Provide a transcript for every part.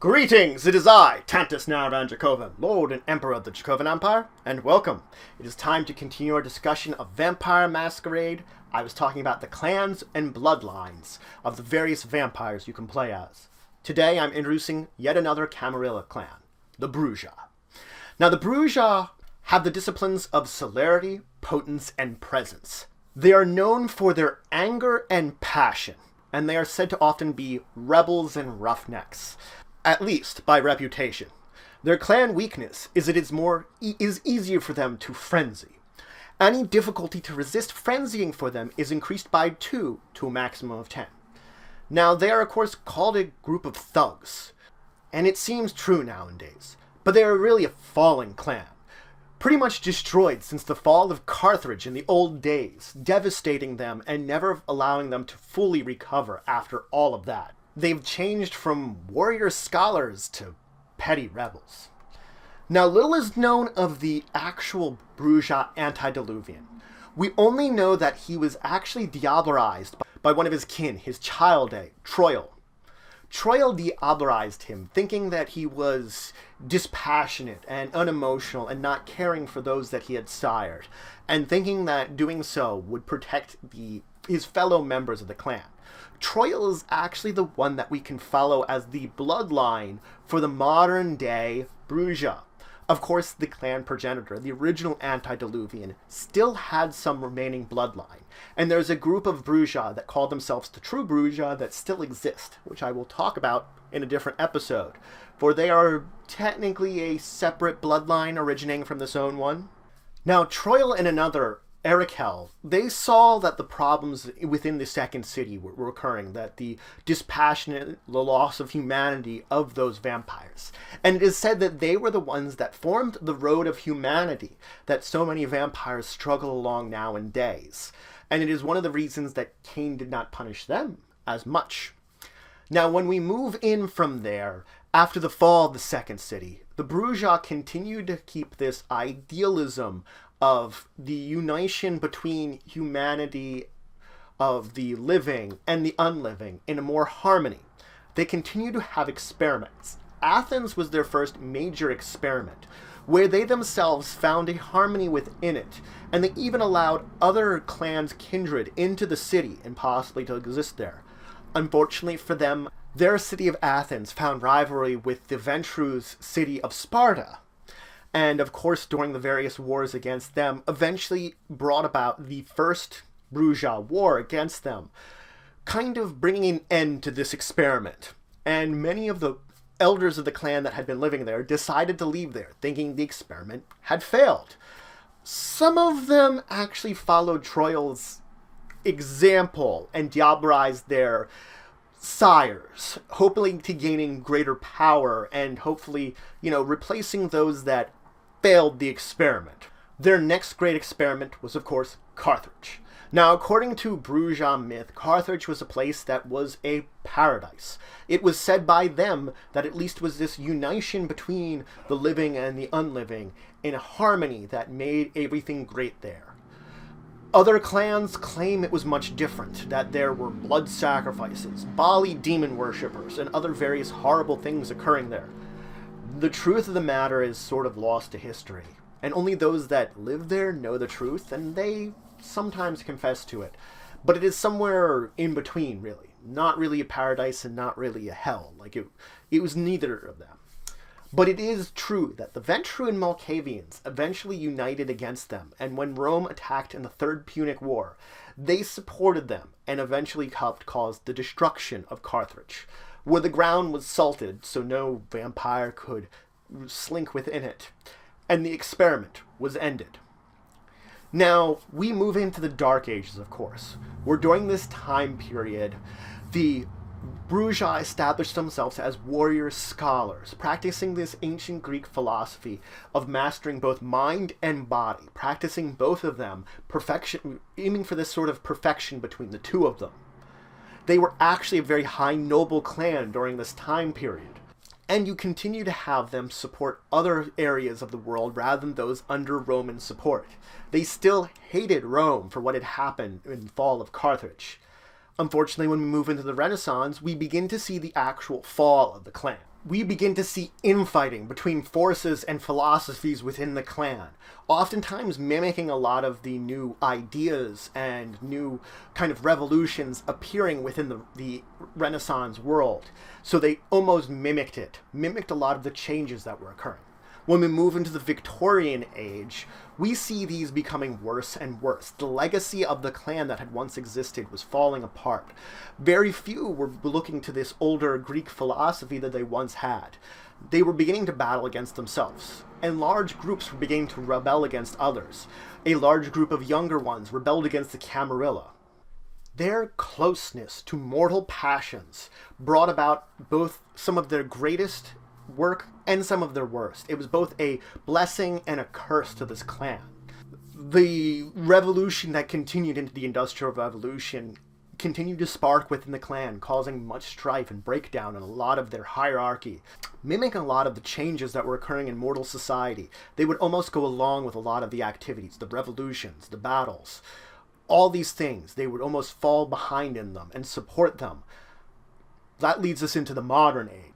Greetings, it is I, Tantus Naravan Dracovin, Lord and Emperor of the Dracovin Empire, and welcome. It is time to continue our discussion of Vampire Masquerade. I was talking about the clans and bloodlines of the various vampires you can play as. Today I'm introducing yet another Camarilla clan, the Brujah. Now the Brujah have the disciplines of celerity, potence, and presence. They are known for their anger and passion, and they are said to often be rebels and roughnecks. At least by reputation. Their clan weakness is it is easier for them to frenzy. Any difficulty to resist frenzying for them is increased by 2 to a maximum of 10. Now they are of course called a group of thugs, and it seems true nowadays, but they are really a fallen clan. Pretty much destroyed since the fall of Carthage in the old days, devastating them and never allowing them to fully recover after all of that. They've changed from warrior scholars to petty rebels. Now, little is known of the actual Brujah antediluvian. We only know that he was actually diablerized by one of his kin, his child, Troil. Troil diablerized him, thinking that he was dispassionate and unemotional and not caring for those that he had sired, and thinking that doing so would protect his fellow members of the clan. Troil is actually the one that we can follow as the bloodline for the modern day Brujah. Of course, the clan progenitor, the original antediluvian, still had some remaining bloodline. And there's a group of Brujah that call themselves the true Brujah that still exist, which I will talk about in a different episode, for they are technically a separate bloodline originating from this own one. Now, Troil and another Erikel, they saw that the problems within the second city were occurring, that the dispassionate, the loss of humanity of those vampires. And it is said that they were the ones that formed the road of humanity that so many vampires struggle along nowadays. And it is one of the reasons that Cain did not punish them as much. Now, when we move in from there, after the fall of the second city, the Brujah continued to keep this idealism of the unition between humanity of the living and the unliving in a more harmony. They continue to have experiments. Athens was their first major experiment, where they themselves found a harmony within it, and they even allowed other clans kindred into the city and possibly to exist there. Unfortunately for them, their city of Athens found rivalry with the Ventru's city of Sparta, and of course during the various wars against them eventually brought about the first Brujah war against them, kind of bringing an end to this experiment. And many of the elders of the clan that had been living there decided to leave there, thinking the experiment had failed. Some of them actually followed Troil's example and diablerized their sires, hoping to gaining greater power and hopefully, replacing those that failed the experiment. Their next great experiment was, of course, Carthage. Now, according to Brujah myth, Carthage was a place that was a paradise. It was said by them that at least was this unition between the living and the unliving in a harmony that made everything great there. Other clans claim it was much different, that there were blood sacrifices, Bali demon worshippers, and other various horrible things occurring there. The truth of the matter is sort of lost to history, and only those that live there know the truth, and they sometimes confess to it. But it is somewhere in between, really. Not really a paradise and not really a hell. It was neither of them. But it is true that the Ventru and Malkavians eventually united against them, and when Rome attacked in the Third Punic War, they supported them and eventually helped cause the destruction of Carthage, where the ground was salted so no vampire could slink within it, and the experiment was ended. Now, we move into the Dark Ages, of course, where during this time period, the Brujah established themselves as warrior scholars, practicing this ancient Greek philosophy of mastering both mind and body, practicing both of them, perfection, aiming for this sort of perfection between the two of them. They were actually a very high noble clan during this time period, and you continue to have them support other areas of the world rather than those under Roman support. They still hated Rome for what had happened in the fall of Carthage. Unfortunately, when we move into the Renaissance, we begin to see the actual fall of the clan. we begin to see infighting between forces and philosophies within the clan, oftentimes mimicking a lot of the new ideas and new kind of revolutions appearing within the Renaissance world. So they almost mimicked a lot of the changes that were occurring. When we move into the Victorian age, we see these becoming worse and worse. The legacy of the clan that had once existed was falling apart. Very few were looking to this older Greek philosophy that they once had. They were beginning to battle against themselves, and large groups were beginning to rebel against others. A large group of younger ones rebelled against the Camarilla. Their closeness to mortal passions brought about both some of their greatest work and some of their worst. It was both a blessing and a curse to this clan. The revolution that continued into the Industrial Revolution continued to spark within the clan, causing much strife and breakdown in a lot of their hierarchy, mimicking a lot of the changes that were occurring in mortal society. They would almost go along with a lot of the activities, the revolutions, the battles, all these things. They would almost fall behind in them and support them. That leads us into the modern age.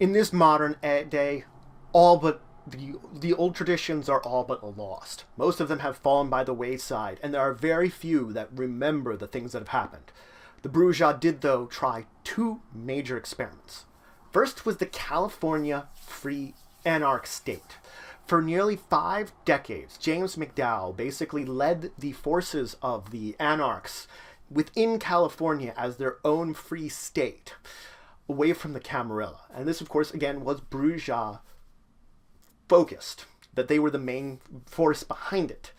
In this modern day, all but the old traditions are all but lost. Most of them have fallen by the wayside, and there are very few that remember the things that have happened. The Brujah did, though, try two major experiments. First was the California Free Anarch State. For nearly 5 decades, James McDowell basically led the forces of the anarchs within California as their own free state, away from the Camarilla. And this, of course, again, was Brujah focused, that they were the main force behind it.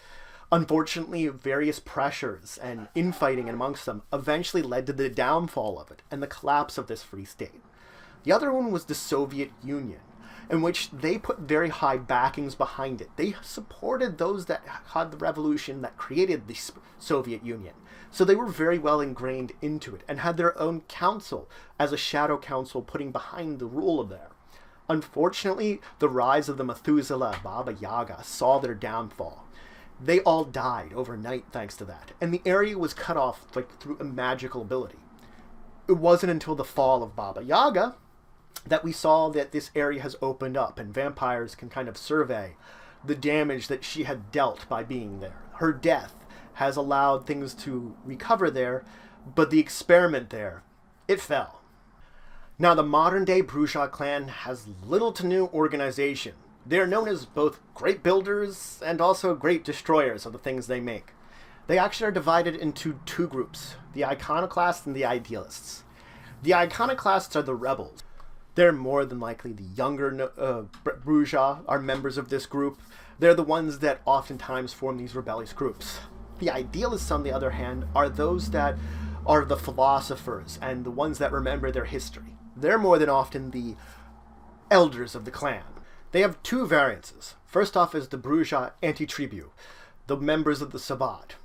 Unfortunately, various pressures and infighting amongst them eventually led to the downfall of it and the collapse of this free state. The other one was the Soviet Union, in which they put very high backings behind it. They supported those that had the revolution that created the Soviet Union. So they were very well ingrained into it and had their own council as a shadow council putting behind the rule of there. Unfortunately, the rise of the Methuselah Baba Yaga saw their downfall. They all died overnight thanks to that, and the area was cut off through a magical ability. It wasn't until the fall of Baba Yaga that we saw that this area has opened up and vampires can kind of survey the damage that she had dealt by being there. Her death has allowed things to recover there, but the experiment there, it fell. Now, the modern-day Brujah clan has little to no organization. They are known as both great builders and also great destroyers of the things they make. They actually are divided into two groups, the iconoclasts and the idealists. The iconoclasts are the rebels. They're more than likely the younger Brujah are members of this group. They're the ones that oftentimes form these rebellious groups. The idealists, on the other hand, are those that are the philosophers and the ones that remember their history. They're more than often the elders of the clan. They have two variances. First off is the Brujah anti-tribu, the members of the Sabbat.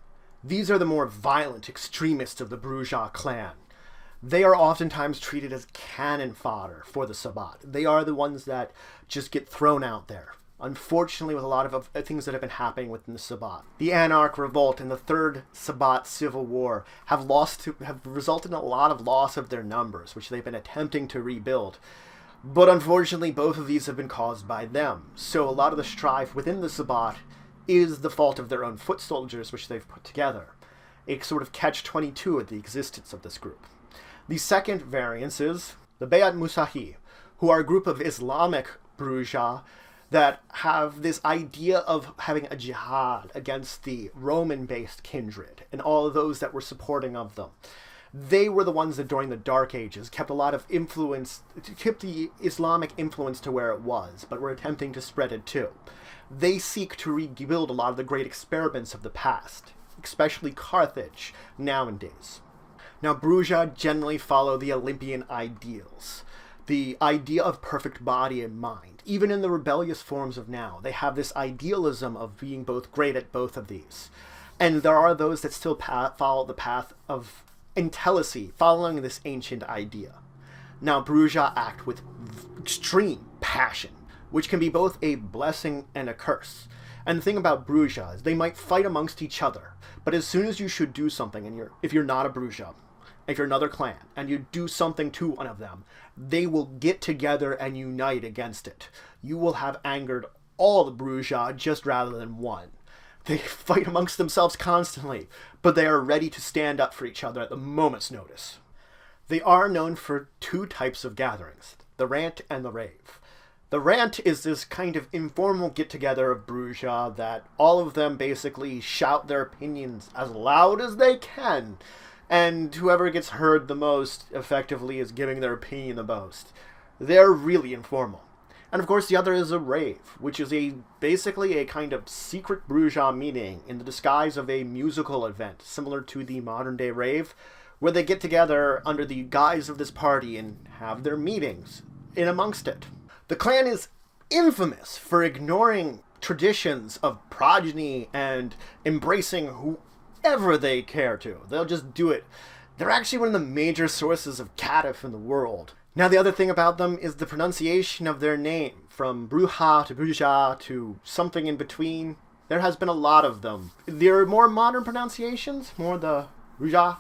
These are the more violent extremists of the Brujah clan. They are oftentimes treated as cannon fodder for the Sabbat. They are the ones that just get thrown out there. Unfortunately, with a lot of things that have been happening within the Sabbat. The Anarch Revolt and the Third Sabbat Civil War have resulted in a lot of loss of their numbers, which they've been attempting to rebuild. But unfortunately, both of these have been caused by them. So a lot of the strife within the Sabbat is the fault of their own foot soldiers, which they've put together. A sort of catch-22 at the existence of this group. The second variance is the Bayat Musahi, who are a group of Islamic Brujah that have this idea of having a jihad against the Roman-based kindred and all of those that were supporting of them. They were the ones that during the Dark Ages kept a lot of influence, kept the Islamic influence to where it was, but were attempting to spread it too. They seek to rebuild a lot of the great experiments of the past, especially Carthage nowadays. Now, Brujah generally follow the Olympian ideals, the idea of perfect body and mind. Even in the rebellious forms of now, they have this idealism of being both great at both of these. And there are those that still follow the path of intellicy, following this ancient idea. Now, Brujah act with extreme passion, which can be both a blessing and a curse. And the thing about Brujah is they might fight amongst each other, but as soon as you should do something, if you're not a Brujah, if you're another clan, and you do something to one of them, they will get together and unite against it. You will have angered all the Brujah just rather than one. They fight amongst themselves constantly, but they are ready to stand up for each other at the moment's notice. They are known for two types of gatherings, the rant and the rave. The rant is this kind of informal get-together of Brujah that all of them basically shout their opinions as loud as they can, and whoever gets heard the most effectively is giving their opinion the most. They're really informal. And of course the other is a rave, which is basically a kind of secret Brujah meeting in the disguise of a musical event, similar to the modern-day rave, where they get together under the guise of this party and have their meetings in amongst it. The clan is infamous for ignoring traditions of progeny and embracing whoever they care to. They'll just do it. They're actually one of the major sources of catif in the world. Now, the other thing about them is the pronunciation of their name, from Brujah to Brujah to something in between. There has been a lot of them. There are more modern pronunciations, more the Brujah,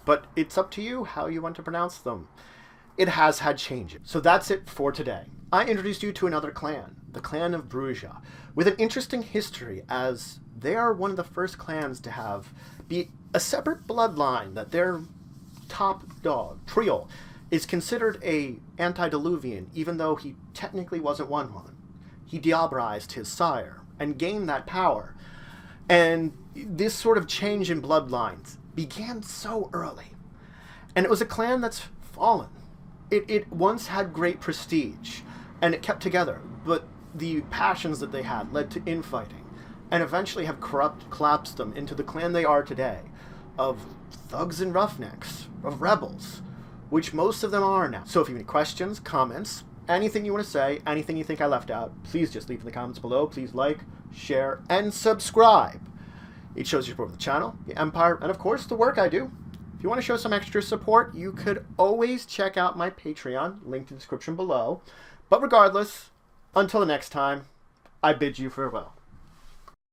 but it's up to you how you want to pronounce them. It has had changes. So that's it for today. I introduced you to another clan, the clan of Brujah, with an interesting history, as they are one of the first clans to be a separate bloodline, that their top dog, Triol, is considered a antediluvian, even though he technically wasn't one. He diablerized his sire and gained that power. And this sort of change in bloodlines began so early. And it was a clan that's fallen. It once had great prestige, and it kept together, but the passions that they had led to infighting, and eventually have collapsed them into the clan they are today, of thugs and roughnecks, of rebels, which most of them are now. So if you have any questions, comments, anything you want to say, anything you think I left out, please just leave in the comments below. Please like, share, and subscribe. It shows your support of the channel, the Empire, and of course the work I do. If you want to show some extra support, you could always check out my Patreon, linked in the description below. But regardless, until the next time, I bid you farewell.